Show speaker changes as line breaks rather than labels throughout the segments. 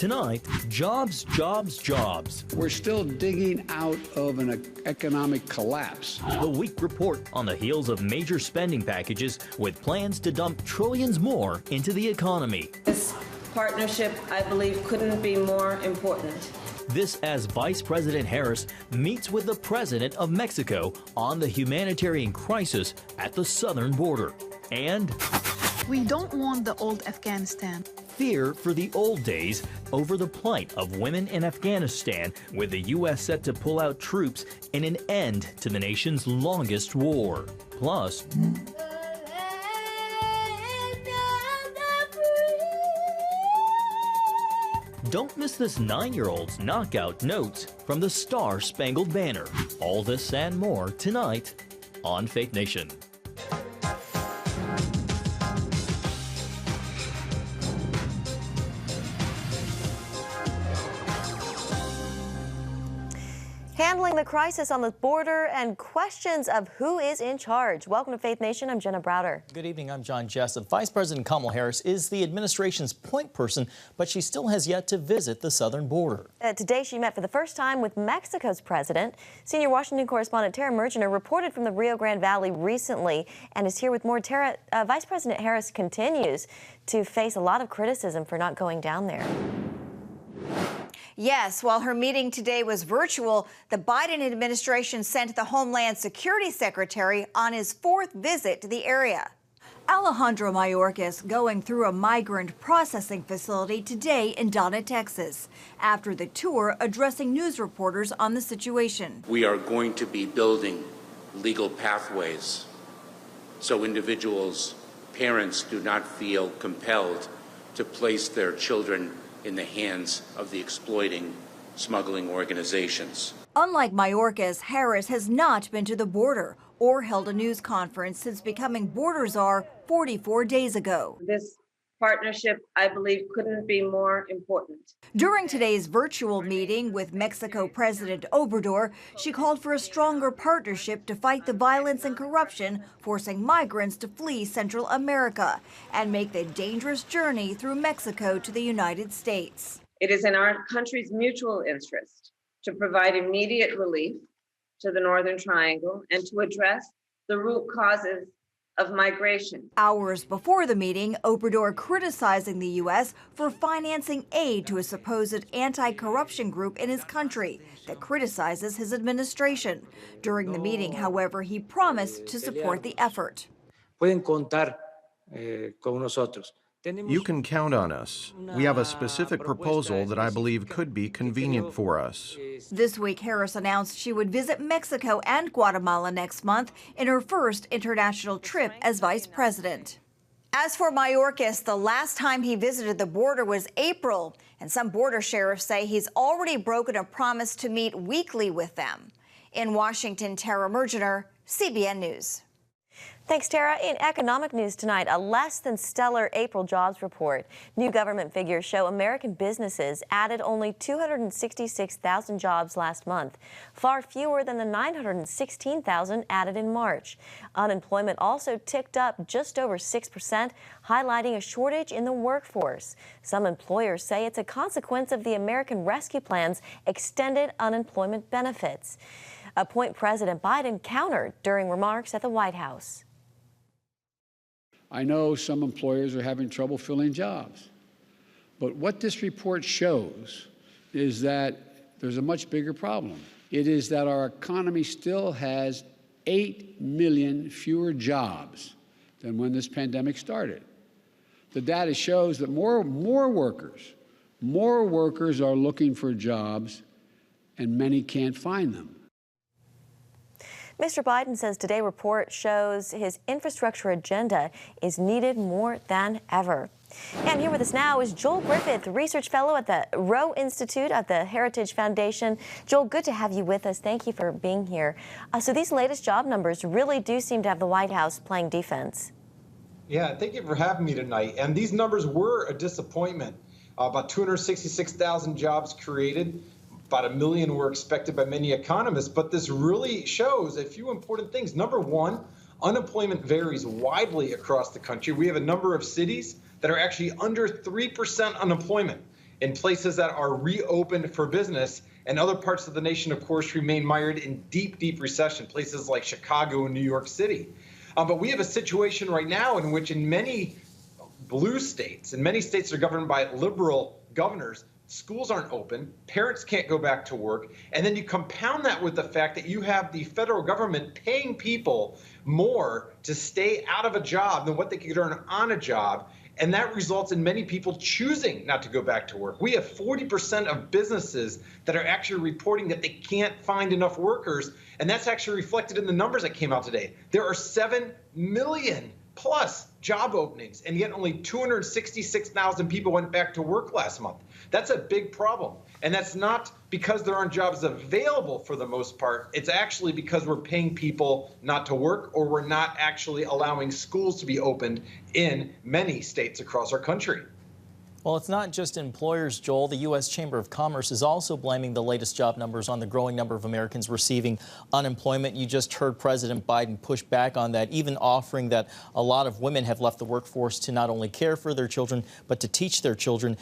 Tonight, jobs, jobs, jobs.
We're still digging out of an economic collapse.
The week report on the heels of major spending packages with plans to dump trillions more into the economy.
This partnership, I believe, couldn't be more important.
This as Vice President Harris meets with the President of Mexico on the humanitarian crisis at the southern border. And
we don't want the old Afghanistan.
Fear for the old days over the plight of women in Afghanistan, with the U.S. set to pull out troops in an end to the nation's longest war. Plus, don't miss this 9-year-old's knockout notes from the Star-Spangled Banner. All this and more tonight on Faith Nation.
Handling the crisis on the border and questions of who is in charge. Welcome to Faith Nation. I'm Jenna Browder.
Good evening. I'm John Jessup. Vice President Kamala Harris is the administration's point person, but she still has yet to visit the southern border.
Today, she met for the first time with Mexico's president. Senior Washington correspondent Tara Mergener reported from the Rio Grande Valley recently and is here with more. Tara, Vice President Harris continues to face a lot of criticism for not going down there.
Yes, while her meeting today was virtual, the Biden administration sent the Homeland Security Secretary on his 4th visit to the area. Alejandro Mayorkas going through a migrant processing facility today in Donna, Texas, after the tour addressing news reporters on the situation.
We are going to be building legal pathways so individuals, parents do not feel compelled to place their children in the hands of the exploiting smuggling organizations.
Unlike Mayorkas, Harris has not been to the border or held a news conference since becoming border czar 44 days ago.
This partnership, I believe, couldn't be more important.
During today's virtual meeting with Mexico President Obrador, she called for a stronger partnership to fight the violence and corruption forcing migrants to flee Central America and make the dangerous journey through Mexico to the United States.
It is in our country's mutual interest to provide immediate relief to the Northern Triangle and to address the root causes of migration.
Hours before the meeting, Obrador criticizing the U.S. for financing aid to a supposed anti-corruption group in his country that criticizes his administration. During the meeting, however, he promised to support the effort.
Pueden contar con nosotros.
You can count on us. We have a specific proposal that I believe could be convenient for us.
This week, Harris announced she would visit Mexico and Guatemala next month in her first international trip as vice president. As for Mayorkas, the last time he visited the border was April, and some border sheriffs say he's already broken a promise to meet weekly with them. In Washington, Tara Mergener, CBN News.
Thanks, Tara. In economic news tonight, a less than stellar April jobs report. New government figures show American businesses added only 266,000 jobs last month, far fewer than the 916,000 added in March. Unemployment also ticked up just over 6%, highlighting a shortage in the workforce. Some employers say it's a consequence of the American Rescue Plan's extended unemployment benefits. A point President Biden countered during remarks at the White House.
I know some employers are having trouble filling jobs, but what this report shows is that there's a much bigger problem. It is that our economy still has 8 million fewer jobs than when this pandemic started. The data shows that more workers are looking for jobs, and many can't find them.
Mr. Biden says today's report shows his infrastructure agenda is needed more than ever. And here with us now is Joel Griffith, research fellow at the Rowe Institute of the Heritage Foundation. Joel, good to have you with us. Thank you for being here. So these latest job numbers really do seem to have the White House playing defense.
Yeah, thank you for having me tonight. And these numbers were a disappointment. About 266,000 jobs created. About 1 million were expected by many economists, but this really shows a few important things. Number one, unemployment varies widely across the country. We have a number of cities that are actually under 3% unemployment. in places that are reopened for business, and other parts of the nation, of course, remain mired in deep, deep recession, places like Chicago and New York City. But we have a situation right now in which in many blue states, and many states that are governed by liberal governors, schools aren't open, parents can't go back to work, and then you compound that with the fact that you have the federal government paying people more to stay out of a job than what they could earn on a job, and that results in many people choosing not to go back to work. We have 40% of businesses that are actually reporting that they can't find enough workers, and that's actually reflected in the numbers that came out today. There are 7 million plus job openings, and yet only 266,000 people went back to work last month. That's a big problem. And that's not because there aren't jobs available for the most part. It's actually because we're paying people not to work, or we're not actually allowing schools to be opened in many states across our country.
Well, it's not just employers, Joel. The U.S. Chamber of Commerce is also blaming the latest job numbers on the growing number of Americans receiving unemployment. You just heard President Biden push back on that, even offering that a lot of women have left the workforce to not only care for their children, but to teach their children.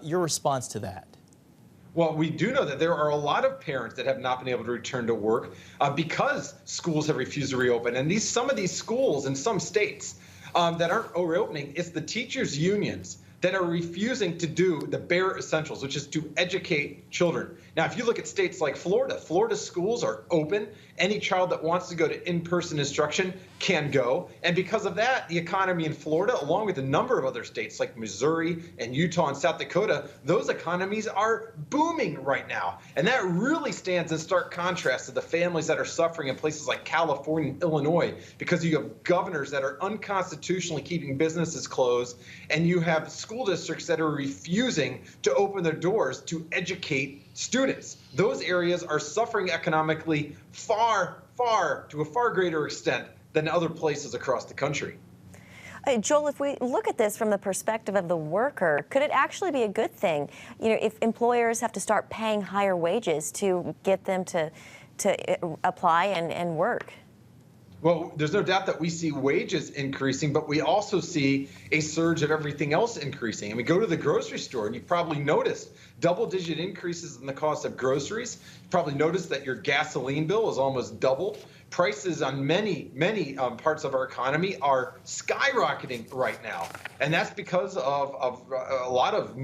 Your response to that?
Well, we do know that there are a lot of parents that have not been able to return to work because schools have refused to reopen. And some of these schools in some states that aren't reopening, it's the teachers' unions that are refusing to do the bare essentials, which is to educate children. Now, if you look at states like Florida, Florida schools are open. Any child that wants to go to in-person instruction can go. And because of that, the economy in Florida, along with a number of other states like Missouri and Utah and South Dakota, those economies are booming right now. And that really stands in stark contrast to the families that are suffering in places like California and Illinois, because you have governors that are unconstitutionally keeping businesses closed, and you have school districts that are refusing to open their doors to educate students. Those areas are suffering economically to a far greater extent than other places across the country.
Joel, if we look at this from the perspective of the worker, could it actually be a good thing, if employers have to start paying higher wages to get them to apply and work?
Well, there's no doubt that we see wages increasing, but we also see a surge of everything else increasing. And we go to the grocery store, and you've probably noticed double-digit increases in the cost of groceries. You've probably noticed that your gasoline bill is almost doubled. Prices on many parts of our economy are skyrocketing right now. And that's because of a lot of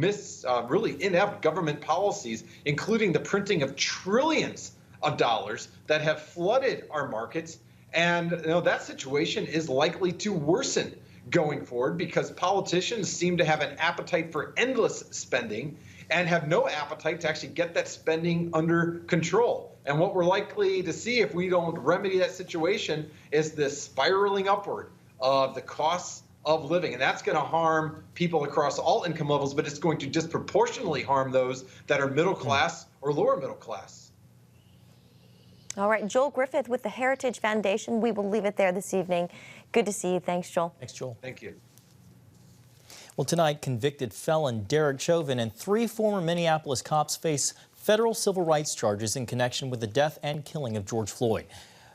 really inept government policies, including the printing of trillions of dollars that have flooded our markets. And that situation is likely to worsen going forward because politicians seem to have an appetite for endless spending and have no appetite to actually get that spending under control. And what we're likely to see if we don't remedy that situation is this spiraling upward of the costs of living. And that's going to harm people across all income levels, but it's going to disproportionately harm those that are middle class or lower middle class.
All right, Joel Griffith with the Heritage Foundation. We will leave it there this evening. Good to see you. Thanks, Joel.
Thanks, Joel.
Thank you.
Well, tonight, convicted felon Derek Chauvin and 3 former Minneapolis cops face federal civil rights charges in connection with the death and killing of George Floyd.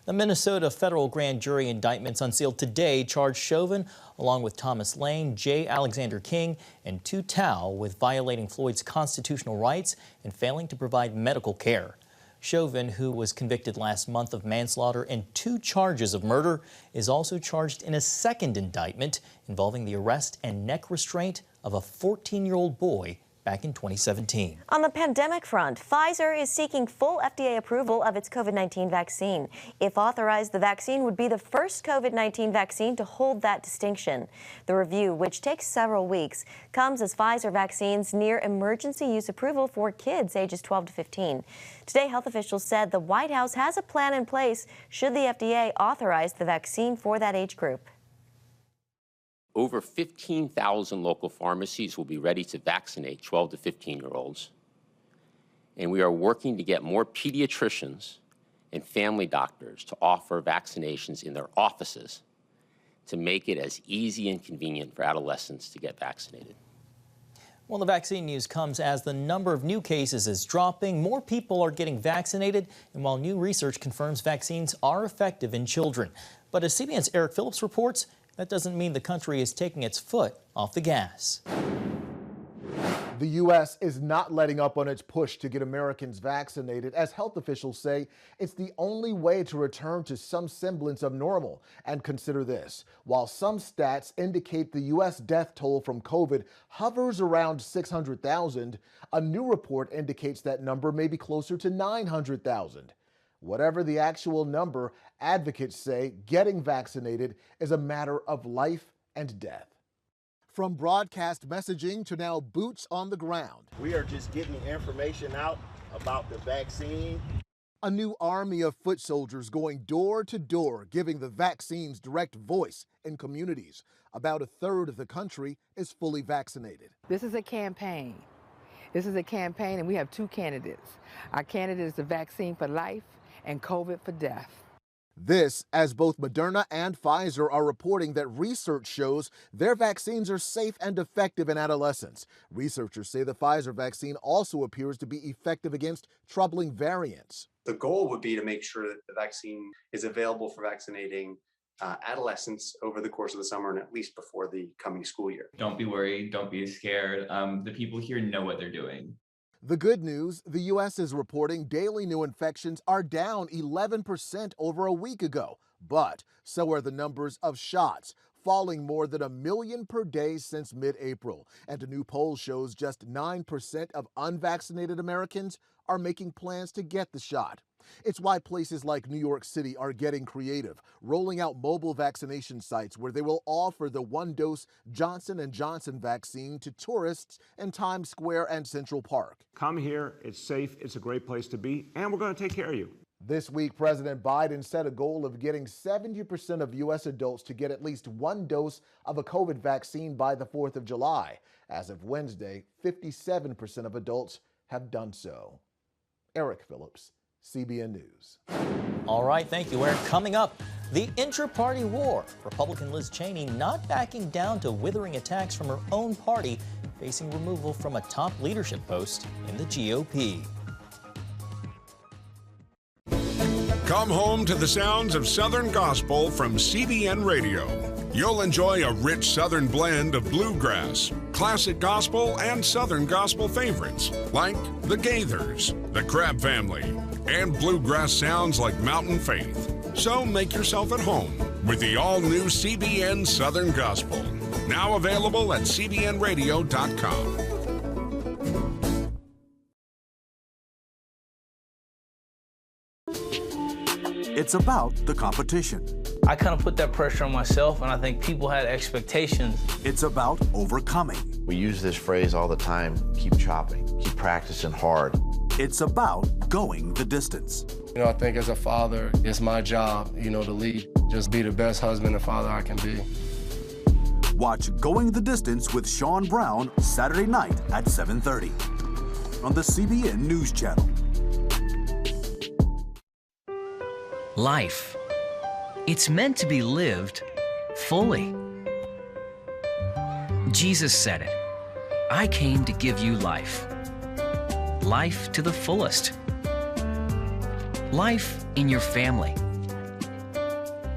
The Minnesota federal grand jury indictments unsealed today charged Chauvin, along with Thomas Lane, J. Alexander King, and Tu Tao with violating Floyd's constitutional rights and failing to provide medical care. Chauvin, who was convicted last month of manslaughter and 2 charges of murder, is also charged in a second indictment involving the arrest and neck restraint of a 14-year-old boy back in 2017.
On the pandemic front, Pfizer is seeking full FDA approval of its COVID-19 vaccine. If authorized, the vaccine would be the first COVID-19 vaccine to hold that distinction. The review, which takes several weeks, comes as Pfizer vaccines near emergency use approval for kids ages 12 to 15. Today, health officials said the White House has a plan in place should the FDA authorize the vaccine for that age group.
Over 15,000 local pharmacies will be ready to vaccinate 12 to 15-year-olds. And we are working to get more pediatricians and family doctors to offer vaccinations in their offices to make it as easy and convenient for adolescents to get vaccinated.
Well, the vaccine news comes as the number of new cases is dropping. More people are getting vaccinated, and while new research confirms vaccines are effective in children. But as CBN's Eric Phillips reports, that doesn't mean the country is taking its foot off the gas.
The U.S. is not letting up on its push to get Americans vaccinated, as health officials say it's the only way to return to some semblance of normal. And consider this, while some stats indicate the U.S. death toll from COVID hovers around 600,000, a new report indicates that number may be closer to 900,000. Whatever the actual number, advocates say getting vaccinated is a matter of life and death. From broadcast messaging to now boots on the ground.
We are just getting information out about the vaccine.
A new army of foot soldiers going door to door, giving the vaccine's direct voice in communities. About a third of the country is fully vaccinated.
This is a campaign. This is a campaign, and we have two candidates. Our candidate is the vaccine for life and COVID for death.
This, as both Moderna and Pfizer are reporting that research shows their vaccines are safe and effective in adolescents. Researchers say the Pfizer vaccine also appears to be effective against troubling variants.
The goal would be to make sure that the vaccine is available for vaccinating adolescents over the course of the summer and at least before the coming school year.
Don't be worried. Don't be scared. The people here know what they're doing.
The good news, the U.S. is reporting daily new infections are down 11% over a week ago. But so are the numbers of shots, falling more than 1 million per day since mid-April. And a new poll shows just 9% of unvaccinated Americans are making plans to get the shot. It's why places like New York City are getting creative, rolling out mobile vaccination sites where they will offer the one-dose Johnson & Johnson vaccine to tourists in Times Square and Central Park.
Come here, it's safe, it's a great place to be, and we're going to take care of you.
This week, President Biden set a goal of getting 70% of U.S. adults to get at least one dose of a COVID vaccine by the 4th of July. As of Wednesday, 57% of adults have done so. Eric Phillips, CBN News.
All right, thank you, Eric. Coming up, the inter-party war. Republican Liz Cheney not backing down to withering attacks from her own party, facing removal from a top leadership post in the GOP.
Come home to the sounds of Southern Gospel from CBN Radio. You'll enjoy a rich Southern blend of bluegrass, classic gospel, and Southern gospel favorites like the Gaithers, the Crabb Family, and bluegrass sounds like Mountain Faith. So make yourself at home with the all-new CBN Southern Gospel, now available at cbnradio.com.
It's about the competition.
I kind of put that pressure on myself, and I think people had expectations.
It's about overcoming.
We use this phrase all the time, keep chopping, keep practicing hard.
It's about going the distance.
You know, I think as a father, it's my job, to lead. Just be the best husband and father I can be.
Watch Going the Distance with Sean Brown Saturday night at 7:30 on the CBN News Channel.
Life. It's meant to be lived fully. Jesus said it. I came to give you life. Life to the fullest. Life in your family.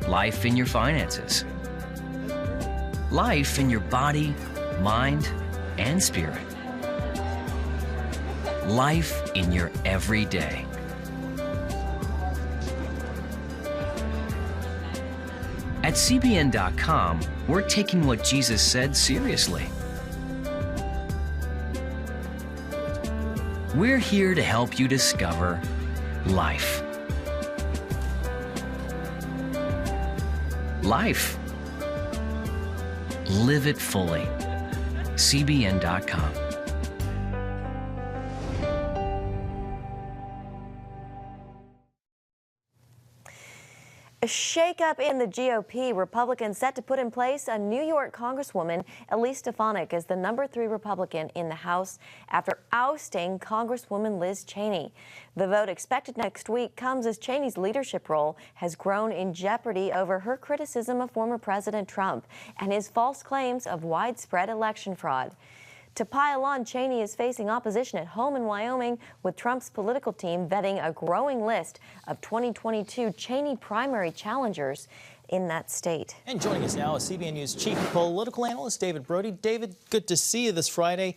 Life in your finances. Life in your body, mind, and spirit. Life in your everyday. At CBN.com, we're taking what Jesus said seriously. We're here to help you discover life. Life. Live it fully. CBN.com.
A shakeup in the GOP. Republicans set to put in place a New York Congresswoman, Elise Stefanik, as the #3 Republican in the House after ousting Congresswoman Liz Cheney. The vote expected next week comes as Cheney's leadership role has grown in jeopardy over her criticism of former President Trump and his false claims of widespread election fraud. To pile on, Cheney is facing opposition at home in Wyoming, with Trump's political team vetting a growing list of 2022 Cheney primary challengers. in that state.
And joining us now is CBN News chief political analyst David Brody. David, good to see you this Friday.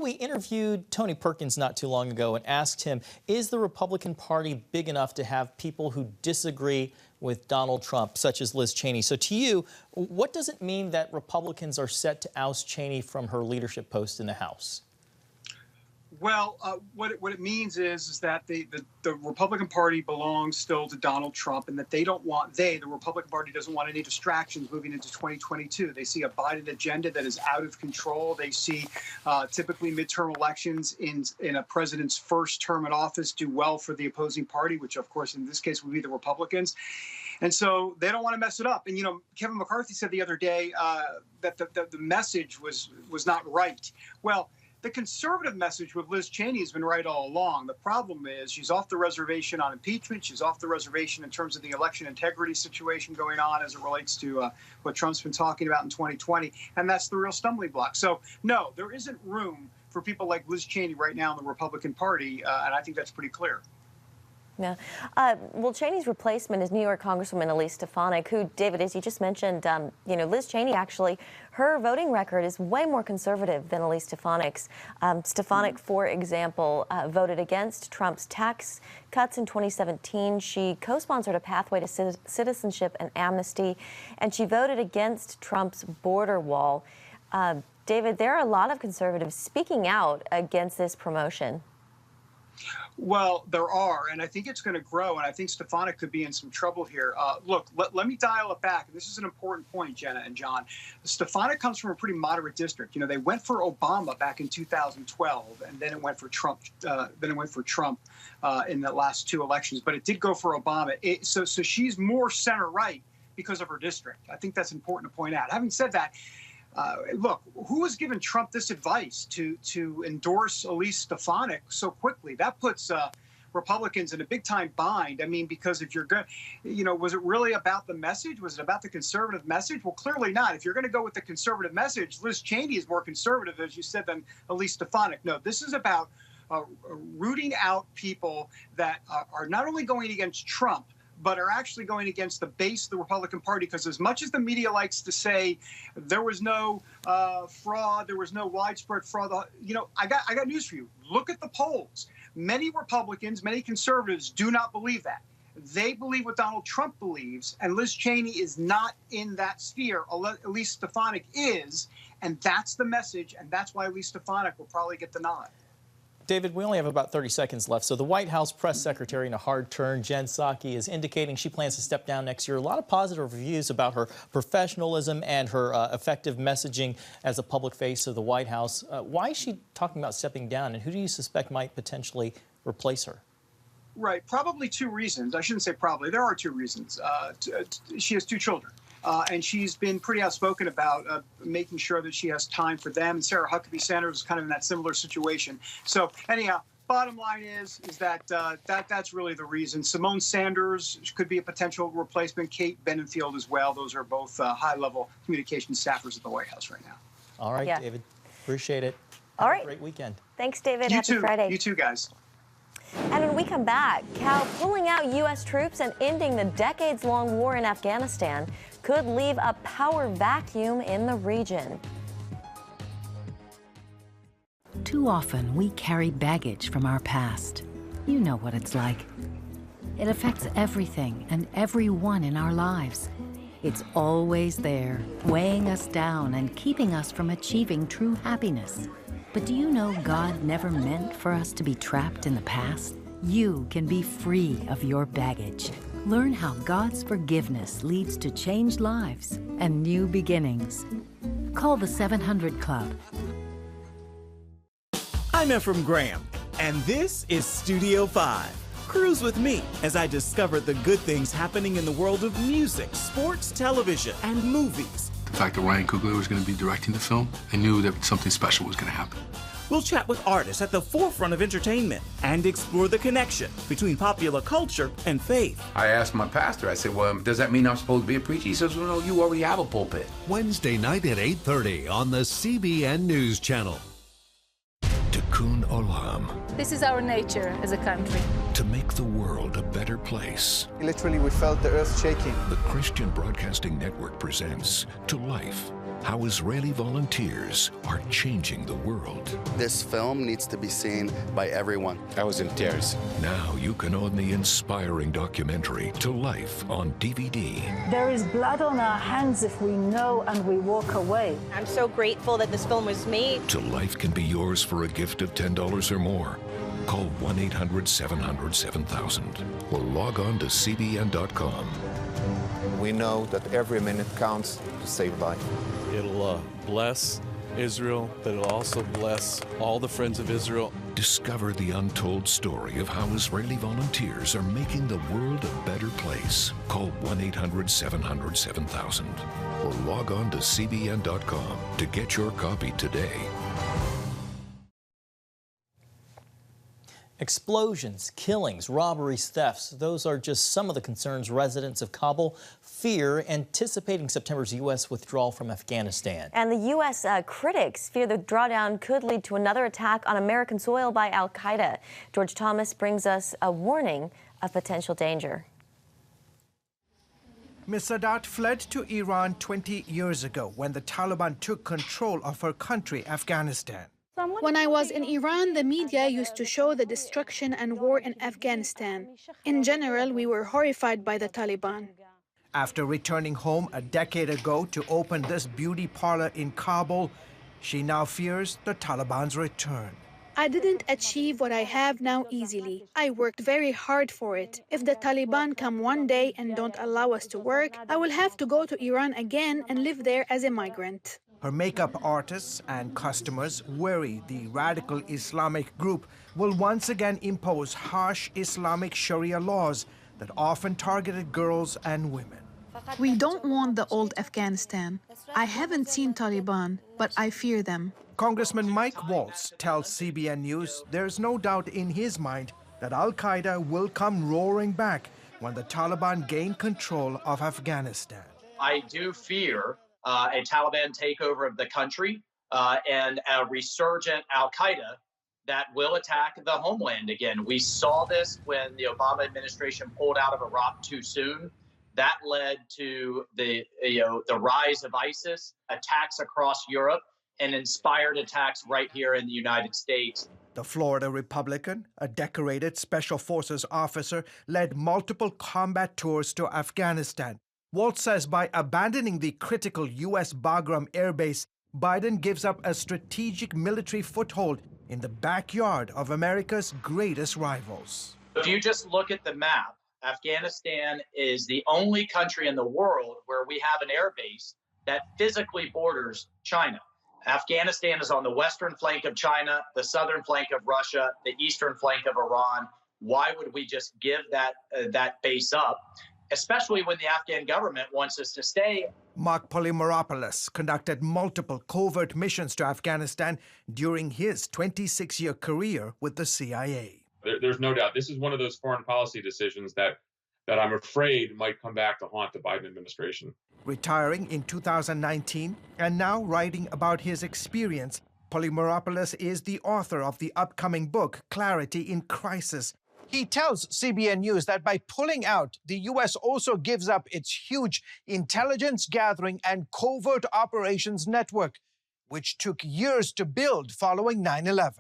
We interviewed Tony Perkins not too long ago and asked him, is the Republican Party big enough to have people who disagree with Donald Trump, such as Liz Cheney? So to you, what does it mean that Republicans are set to oust Cheney from her leadership post in the House?
Well, what it means is that the Republican Party belongs still to Donald Trump, and that the Republican Party doesn't want any distractions moving into 2022. They see a Biden agenda that is out of control. They see typically midterm elections in a president's first term in office do well for the opposing party, which of course in this case would be the Republicans. And so they don't want to mess it up. And, Kevin McCarthy said the other day that the message was not right. Well, the conservative message with Liz Cheney has been right all along. The problem is she's off the reservation on impeachment. She's off the reservation in terms of the election integrity situation going on as it relates to what Trump's been talking about in 2020. And that's the real stumbling block. So, no, there isn't room for people like Liz Cheney right now in the Republican Party. And I think that's pretty clear.
Yeah. Well, Cheney's replacement is New York Congresswoman Elise Stefanik, who, David, as you just mentioned, Liz Cheney actually, her voting record is way more conservative than Elise Stefanik's. Stefanik, for example, voted against Trump's tax cuts in 2017. She co-sponsored a pathway to citizenship and amnesty, and she voted against Trump's border wall. David, there are a lot of conservatives speaking out against this promotion.
Well, there are, and I think it's going to grow, and I think Stefanik could be in some trouble here. Look, let me dial it back. This is an important point, Jenna and John. Stefanik comes from a pretty moderate district. They went for Obama back in 2012, and then it went for Trump. In the last two elections, but it did go for Obama. So she's more center-right because of her district. I think that's important to point out. Having said that, look, who has given Trump this advice to endorse Elise Stefanik so quickly? That puts Republicans in a big-time bind. I mean, because if you're going, was it really about the message? Was it about the conservative message? Well, clearly not. If you're going to go with the conservative message, Liz Cheney is more conservative, as you said, than Elise Stefanik. No, this is about rooting out people that are not only going against Trump, but are actually going against the base of the Republican Party. Because as much as the media likes to say there was no fraud, there was no widespread fraud, I got news for you. Look at the polls. Many Republicans, many conservatives do not believe that. They believe what Donald Trump believes, and Liz Cheney is not in that sphere. Elise Stefanik is, and that's the message, and that's why Elise Stefanik will probably get the nod.
David, we only have about 30 seconds left. So the White House press secretary in a hard turn, Jen Psaki, is indicating she plans to step down next year. A lot of positive reviews about her professionalism and her effective messaging as a public face of the White House. Why is she talking about stepping down, and who do you suspect might potentially replace her?
Right. Probably two reasons. I shouldn't say probably. There are two reasons. She has two children. And she's been pretty outspoken about making sure that she has time for them. And Sarah Huckabee Sanders is kind of in that similar situation. So anyhow, bottom line is that that's really the reason. Simone Sanders could be a potential replacement. Kate Bedingfield as well. Those are both high-level communication staffers at the White House right now.
All right, yeah. David. Appreciate it.
All right.
Have a great weekend.
Thanks, David.
You
Happy
too.
Friday.
You too, guys.
And when we come back, Cal pulling out U.S. troops and ending the decades-long war in Afghanistan could leave a power vacuum in the region.
Too often, we carry baggage from our past. You know what it's like. It affects everything and everyone in our lives. It's always there, weighing us down and keeping us from achieving true happiness. But do you know God never meant for us to be trapped in the past? You can be free of your baggage. Learn how God's forgiveness leads to changed lives and new beginnings. Call the 700 Club.
I'm Ephraim Graham, and this is Studio 5. Cruise with me as I discover the good things happening in the world of music, sports, television, and movies.
The fact that Ryan Coogler was going to be directing the film, I knew that something special was going to happen.
We'll chat with artists at the forefront of entertainment and explore the connection between popular culture and faith.
I asked my pastor, I said, well, does that mean I'm supposed to be a preacher? He says, well, no, you already have a pulpit.
Wednesday night at 8:30 on the CBN News Channel.
Tikkun Olam,
This is our nature as a country.
to make the world a better place.
Literally, we felt the earth shaking.
The Christian Broadcasting Network presents To Life, how Israeli volunteers are changing the world.
This film needs to be seen by everyone.
I was in tears.
Now you can own the inspiring documentary To Life on DVD.
There is blood on our hands if we know and we walk away.
I'm so grateful that this film was made.
To Life can be yours for a gift of $10 or more. Call 1-800-700-7000 or log on to cbn.com.
We know that every minute counts to save life.
It'll bless Israel, but it'll also bless all the friends of Israel.
Discover the untold story of how Israeli volunteers are making the world a better place. Call 1-800-700-7000 or log on to cbn.com to get your copy today.
Explosions, killings, robberies, thefts, those are just some of the concerns residents of Kabul fear, anticipating September's U.S. withdrawal from Afghanistan.
And the U.S. Critics fear the drawdown could lead to another attack on American soil by al-Qaeda. George Thomas brings us a warning of potential danger.
Ms. Sadat fled to Iran 20 years ago when the Taliban took control of her country, Afghanistan.
When I was in Iran, the media used to show the destruction and war in Afghanistan. In general, we were horrified by the Taliban.
After returning home a decade ago to open this beauty parlor in Kabul, she now fears the Taliban's return.
I didn't achieve what I have now easily. I worked very hard for it. If the Taliban come one day and don't allow us to work, I will have to go to Iran again and live there as a migrant.
Her makeup artists and customers worry the radical Islamic group will once again impose harsh Islamic Sharia laws that often targeted girls and women.
We don't want the old Afghanistan. I haven't seen Taliban, but I fear them.
Congressman Mike Waltz tells CBN News there's no doubt in his mind that al-Qaeda will come roaring back when the Taliban gain control of Afghanistan.
I do fear a Taliban takeover of the country and a resurgent al-Qaeda that will attack the homeland again. We saw this when the Obama administration pulled out of Iraq too soon. That led to the rise of ISIS, attacks across Europe, and inspired attacks right here in the United States.
The Florida Republican, a decorated Special Forces officer, led multiple combat tours to Afghanistan. Waltz says by abandoning the critical U.S. Bagram Air Base, Biden gives up a strategic military foothold in the backyard of America's greatest rivals.
If you just look at the map, Afghanistan is the only country in the world where we have an air base that physically borders China. Afghanistan is on the western flank of China, the southern flank of Russia, the eastern flank of Iran. Why would we just give that base up, especially when the Afghan government wants us to stay?
Mark Polymeropoulos conducted multiple covert missions to Afghanistan during his 26-year career with the CIA.
There's no doubt this is one of those foreign policy decisions that I'm afraid might come back to haunt the Biden administration.
Retiring in 2019 and now writing about his experience, Polymeropoulos is the author of the upcoming book, Clarity in Crisis. He tells CBN News that by pulling out, the U.S. also gives up its huge intelligence gathering and covert operations network, which took years to build following 9/11.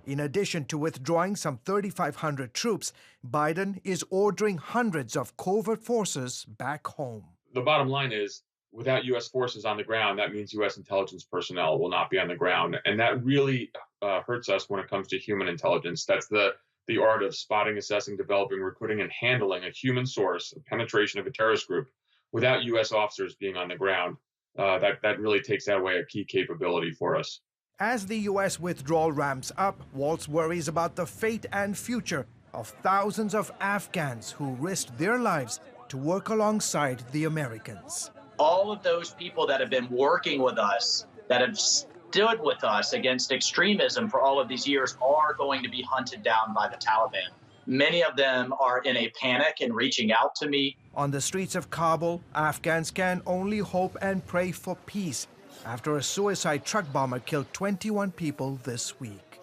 In addition to withdrawing some 3,500 troops, Biden is ordering hundreds of covert forces back home.
The bottom line is, without U.S. forces on the ground, that means U.S. intelligence personnel will not be on the ground. And that really hurts us when it comes to human intelligence. That's the art of spotting, assessing, developing, recruiting, and handling a human source, a penetration of a terrorist group, without U.S. officers being on the ground. That really takes away a key capability for us.
As the U.S. withdrawal ramps up, Waltz worries about the fate and future of thousands of Afghans who risked their lives to work alongside the Americans.
All of those people that have been working with us, that have stood with us against extremism for all of these years, are going to be hunted down by the Taliban. Many of them are in a panic and reaching out to me.
On the streets of Kabul, Afghans can only hope and pray for peace after a suicide truck bomber killed 21 people this week.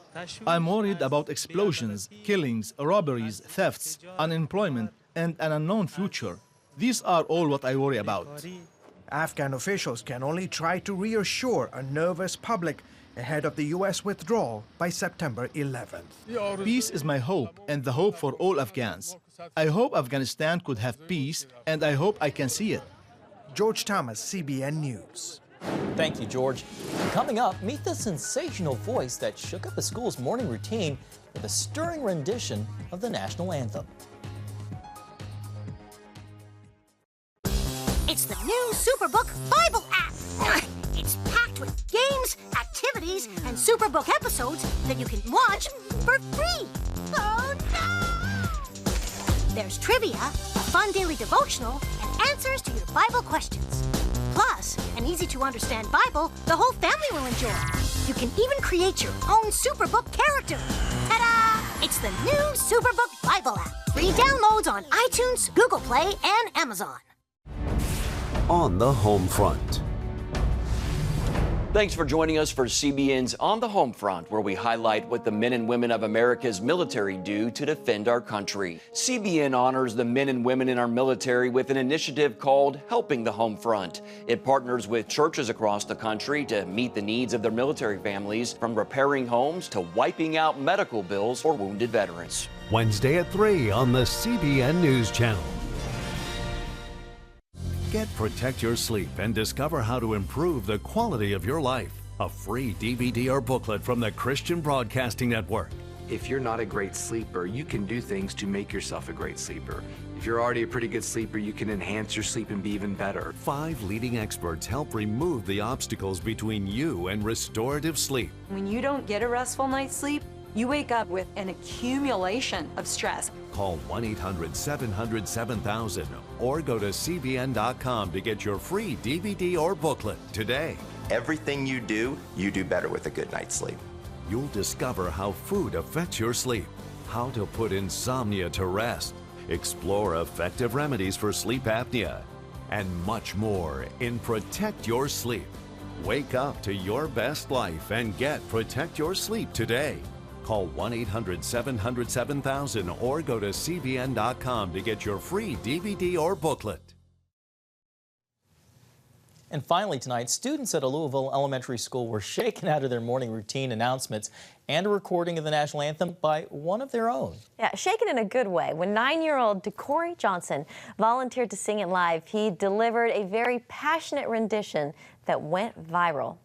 I'm worried about explosions, killings, robberies, thefts, unemployment, and an unknown future. These are all what I worry about.
Afghan officials can only try to reassure a nervous public ahead of the U.S. withdrawal by September 11th.
Peace is my hope and the hope for all Afghans. I hope Afghanistan could have peace, and I hope I can see it.
George Thomas, CBN News.
Thank you, George. Coming up, meet the sensational voice that shook up a school's morning routine with a stirring rendition of the national anthem.
It's the new Superbook Bible app. It's packed with games, activities, and Superbook episodes that you can watch for free. Oh, no! There's trivia, a fun daily devotional, and answers to your Bible questions. Plus, an easy-to-understand Bible the whole family will enjoy. You can even create your own Superbook character. Ta-da! It's the new Superbook Bible app. Free downloads on iTunes, Google Play, and Amazon.
On the home front.
Thanks for joining us for CBN's On the Home Front, where we highlight what the men and women of America's military do to defend our country. CBN honors the men and women in our military with an initiative called Helping the Home Front. It partners with churches across the country to meet the needs of their military families, from repairing homes to wiping out medical bills for wounded veterans.
Wednesday at 3 on the CBN News Channel. Get Protect Your Sleep and discover how to improve the quality of your life. A free DVD or booklet from the Christian Broadcasting Network.
If you're not a great sleeper, you can do things to make yourself a great sleeper. If you're already a pretty good sleeper, you can enhance your sleep and be even better.
5 leading experts help remove the obstacles between you and restorative sleep.
When you don't get a restful night's sleep, you wake up with an accumulation of stress.
Call 1-800-700-7000 or go to cbn.com to get your free DVD or booklet today.
Everything you do better with a good night's sleep.
You'll discover how food affects your sleep, how to put insomnia to rest, explore effective remedies for sleep apnea, and much more in Protect Your Sleep. Wake up to your best life and get Protect Your Sleep today. Call 1-800-700-7000 or go to cbn.com to get your free DVD or booklet.
And finally tonight, students at a Louisville elementary school were shaken out of their morning routine announcements and a recording of the national anthem by one of their own.
Yeah, shaken in a good way. When 9-year-old DeCorey Johnson volunteered to sing it live, he delivered a very passionate rendition that went viral.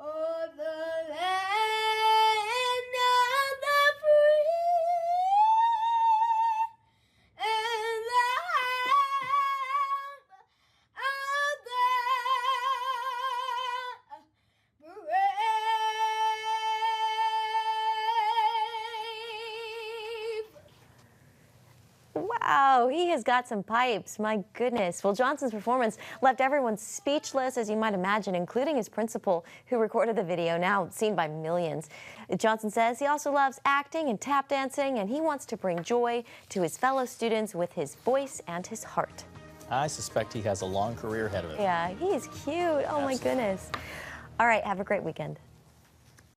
Oh, the land.
Wow, he has got some pipes, my goodness. Well, Johnson's performance left everyone speechless, as you might imagine, including his principal, who recorded the video, now seen by millions. Johnson says he also loves acting and tap dancing, and he wants to bring joy to his fellow students with his voice and his heart.
I suspect he has a long career ahead of him.
Yeah, he is cute. Oh, my goodness. All right, have a great weekend.